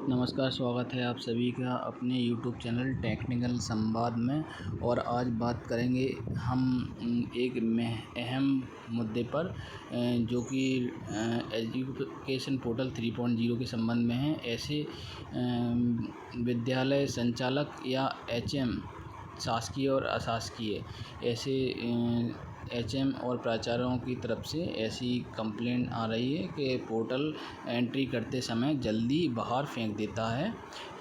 नमस्कार, स्वागत है आप सभी का अपने यूट्यूब चैनल टेक्निकल संवाद में। और आज बात करेंगे हम एक अहम मुद्दे पर जो कि एजुकेशन पोर्टल 3.0 के संबंध में है। ऐसे विद्यालय संचालक या एचएम शासकीय और अशासकीय ऐसे एचएम और प्राचार्यों की तरफ से ऐसी कंप्लेंट आ रही है कि पोर्टल एंट्री करते समय जल्दी बाहर फेंक देता है।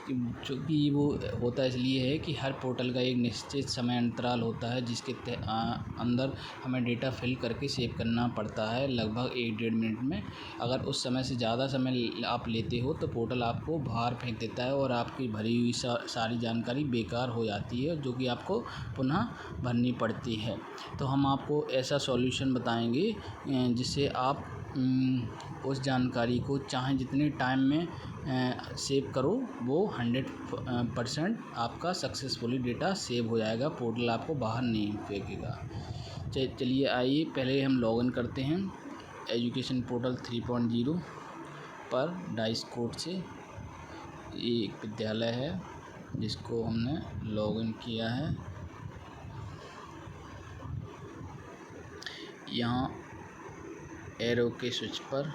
चूँकि वो होता इसलिए है कि हर पोर्टल का एक निश्चित समय अंतराल होता है जिसके अंदर हमें डेटा फिल करके सेव करना पड़ता है, लगभग 1-1.5 मिनट में। अगर उस समय से ज़्यादा समय आप लेते हो तो पोर्टल आपको बाहर फेंक देता है और आपकी भरी हुई सारी जानकारी बेकार हो जाती है, जो कि आपको पुनः भरनी पड़ती है। तो हम आपको ऐसा सॉल्यूशन बताएंगे जिससे आप उस जानकारी को चाहे जितने टाइम में सेव करो, वो 100% आपका सक्सेसफुली डेटा सेव हो जाएगा, पोर्टल आपको बाहर नहीं फेंकेगा। चलिए आइए पहले हम लॉगिन करते हैं एजुकेशन पोर्टल 3.0 पर डाइस कोड से। ये एक विद्यालय है जिसको हमने लॉगिन किया है। यहाँ एरो के स्विच पर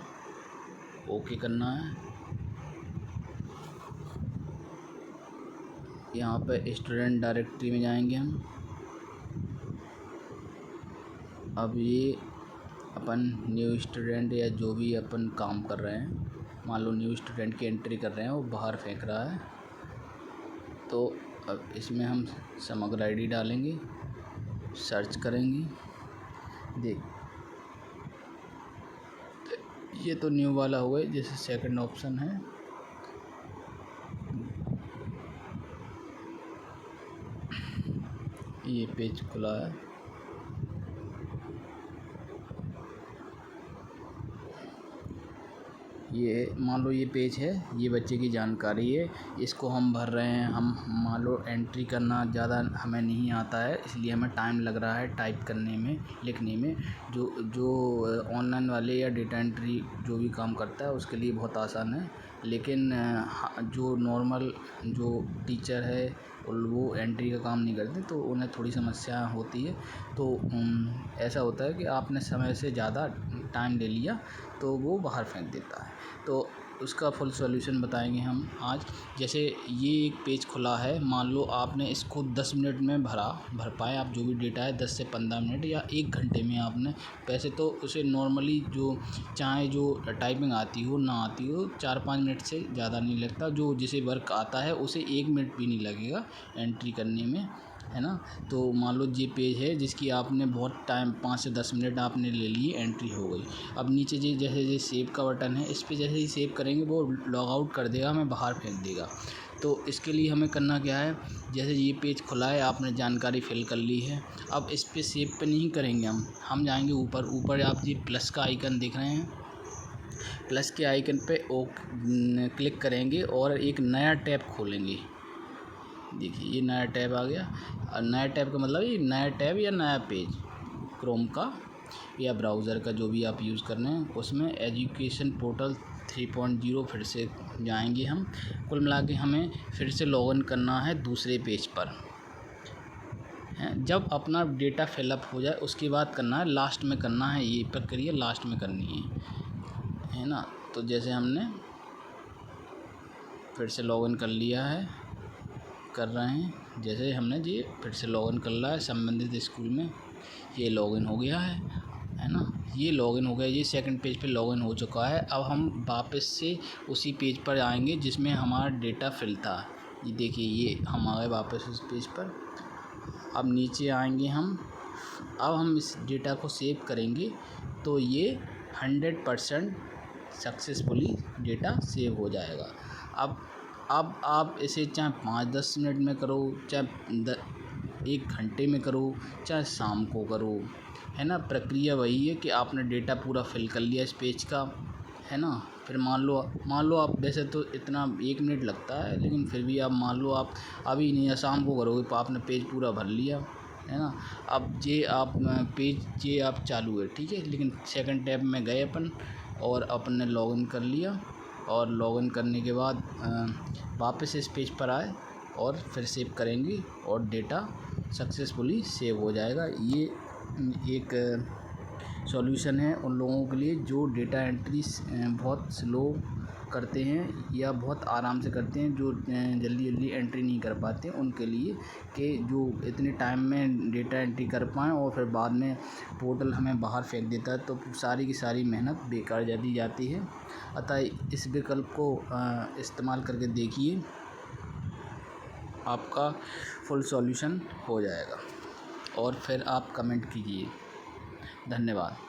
ओके करना है। यहाँ पर स्टूडेंट डायरेक्टरी में जाएंगे हम। अब ये अपन न्यू स्टूडेंट या जो भी अपन काम कर रहे हैं, मान लो न्यू स्टूडेंट की एंट्री कर रहे हैं, वो बाहर फेंक रहा है। तो अब इसमें हम समग्र आईडी डालेंगे, सर्च करेंगे। देख ये तो न्यू वाला हुआ है, जैसे सेकंड ऑप्शन है। ये पेज खुला है। ये मान लो ये पेज है, ये बच्चे की जानकारी है, इसको हम भर रहे हैं। हम मान लो एंट्री करना ज़्यादा हमें नहीं आता है, इसलिए हमें टाइम लग रहा है टाइप करने में, लिखने में। जो ऑनलाइन वाले या डेटा एंट्री जो भी काम करता है उसके लिए बहुत आसान है, लेकिन जो नॉर्मल जो टीचर है वो एंट्री का काम नहीं करते, तो उन्हें थोड़ी समस्या होती है। तो ऐसा होता है कि आपने समय से ज़्यादा टाइम ले लिया तो वो बाहर फेंक देता है। तो उसका फुल सॉल्यूशन बताएंगे हम आज। जैसे ये एक पेज खुला है, मान लो आपने इसको 10 मिनट में भर पाए, आप जो भी डेटा है 10 से 15 मिनट या 1 घंटे में आपने, वैसे तो उसे नॉर्मली जो चाहे जो टाइपिंग आती हो ना आती हो 4-5 मिनट से ज़्यादा नहीं लगता। जो जिसे वर्क आता है उसे 1 मिनट भी नहीं लगेगा एंट्री करने में, है ना। तो मान लो ये पेज है जिसकी आपने बहुत टाइम 5 से 10 मिनट आपने ले लिए, एंट्री हो गई। अब नीचे जैसे सेव का बटन है, इस पर जैसे ही सेव करेंगे वो लॉग आउट कर देगा, हमें बाहर फेंक देगा। तो इसके लिए हमें करना क्या है, जैसे ये पेज खुला है, आपने जानकारी फिल कर ली है। अब इस पर सेव पे नहीं करेंगे हम जाएंगे ऊपर आप ये प्लस का आइकन देख रहे हैं, प्लस के आइकन पे क्लिक करेंगे और एक नया टैब खोलेंगे। देखिए ये नया टैब आ गया। और नया टैब का मतलब ये नया टैब या नया पेज, क्रोम का या ब्राउज़र का जो भी आप यूज़ कर रहे हैं, उसमें एजुकेशन पोर्टल 3.0 फिर से जाएंगे हम। कुल मिला के हमें फिर से लॉगिन करना है दूसरे पेज पर। जब अपना डेटा फिलअप हो जाए उसके बाद करना है, लास्ट में करना है, ये प्रक्रिया लास्ट में करनी है ना। तो जैसे हमने फिर से लॉगिन कर लिया है, कर रहे हैं, जैसे हमने ये फिर से लॉगिन कर लिया है संबंधित स्कूल में, ये लॉगिन हो गया है ना। ये लॉगिन हो गया, ये सेकंड पेज पे लॉगिन हो चुका है। अब हम वापस से उसी पेज पर आएंगे जिसमें हमारा डेटा फिल था। ये देखिए ये हम आ गए वापस उस पेज पर। अब नीचे आएंगे हम, अब हम इस डेटा को सेव करेंगे तो ये 100% सक्सेसफुली डेटा सेव हो जाएगा। अब आप इसे चाहे 5-10 मिनट में करो, चाहे 1 घंटे में करो, चाहे शाम को करो, है ना। प्रक्रिया वही है कि आपने डेटा पूरा फिल कर लिया इस पेज का, है ना। फिर मान लो आप, वैसे तो इतना 1 मिनट लगता है, लेकिन फिर भी आप मान लो आप अभी नहीं या शाम को करोगे तो आपने पेज पूरा भर लिया, है ना। अब ये आप पेज ये आप चालू है, ठीक है, लेकिन सेकंड टैब में गए अपन और अपन ने लॉगिन कर लिया और लॉगिन करने के बाद वापस इस पेज पर आए और फिर सेव करेंगे और डेटा सक्सेसफुली सेव हो जाएगा। ये एक सॉल्यूशन है उन लोगों के लिए जो डेटा एंट्री बहुत स्लो करते हैं या बहुत आराम से करते हैं, जो जल्दी जल्दी एंट्री नहीं कर पाते उनके लिए, कि जो इतने टाइम में डेटा एंट्री कर पाएँ और फिर बाद में पोर्टल हमें बाहर फेंक देता है तो सारी की सारी मेहनत बेकार दी जाती है। अतः इस विकल्प को इस्तेमाल करके देखिए, आपका फुल सॉल्यूशन हो जाएगा और फिर आप कमेंट कीजिए। धन्यवाद।